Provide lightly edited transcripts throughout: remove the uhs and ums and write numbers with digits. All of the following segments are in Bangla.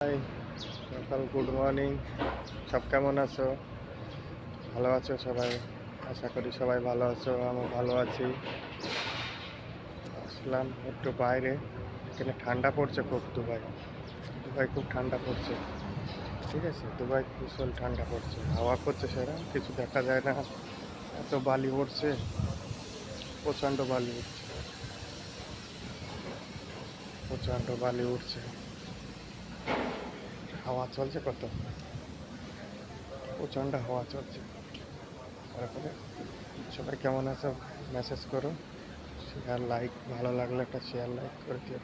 হাই, সকাল গুড মর্নিং। সব কেমন আছো? ভালো আছো সবাই? আশা করি সবাই ভালো আছো, আমি ভালো আছি। আসলাম একটু বাইরে, এখানে ঠান্ডা পড়ছে খুব। দুবাই দুবাই খুব ঠান্ডা পড়ছে। ঠিক আছে, দুবাই ভীষণ ঠান্ডা পড়ছে, হাওয়া করছে, সেরা কিছু দেখা যায় না, এত বালি উঠছে, প্রচণ্ড বালি উঠছে, প্রচণ্ড বালি উঠছে। হাওয়া চলছে কত, প্রচণ্ড হাওয়া চলছে। তারপরে সবাই কেমন আছো মেসেজ করো, শেয়ার লাইক, ভালো লাগলে একটা শেয়ার লাইক করে দিও।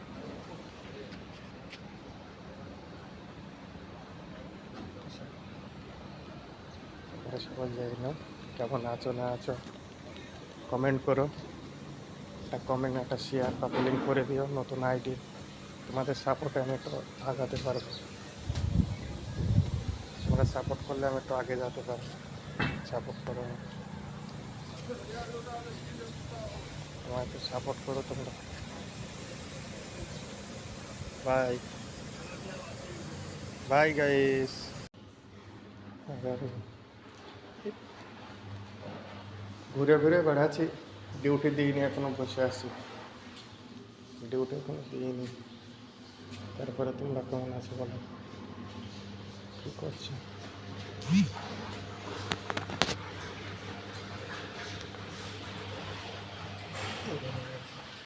তারপরে সবাই যাই না, কেমন আছো না আছো কমেন্ট করো, একটা কমেন্ট একটা শেয়ার বা লিঙ্ক করে দিও নতুন আইডি। তোমাদের সাপোর্টে আমি একটু আগাতে পারবো, তোমরা সাপোর্ট করলে আমি একটু আগে যেতে পারবো। সাপোর্ট করো, তোমার একটু সাপোর্ট করো তোমরা। Bye bye guys. ঘুরে ঘুরে বেড়াচ্ছি, ডিউটি দিইনি এখনো, বসে আছি, ডিউটি এখনো দিইনি। তারপরে তোমরা কেমন আছো বলো, কী করছো?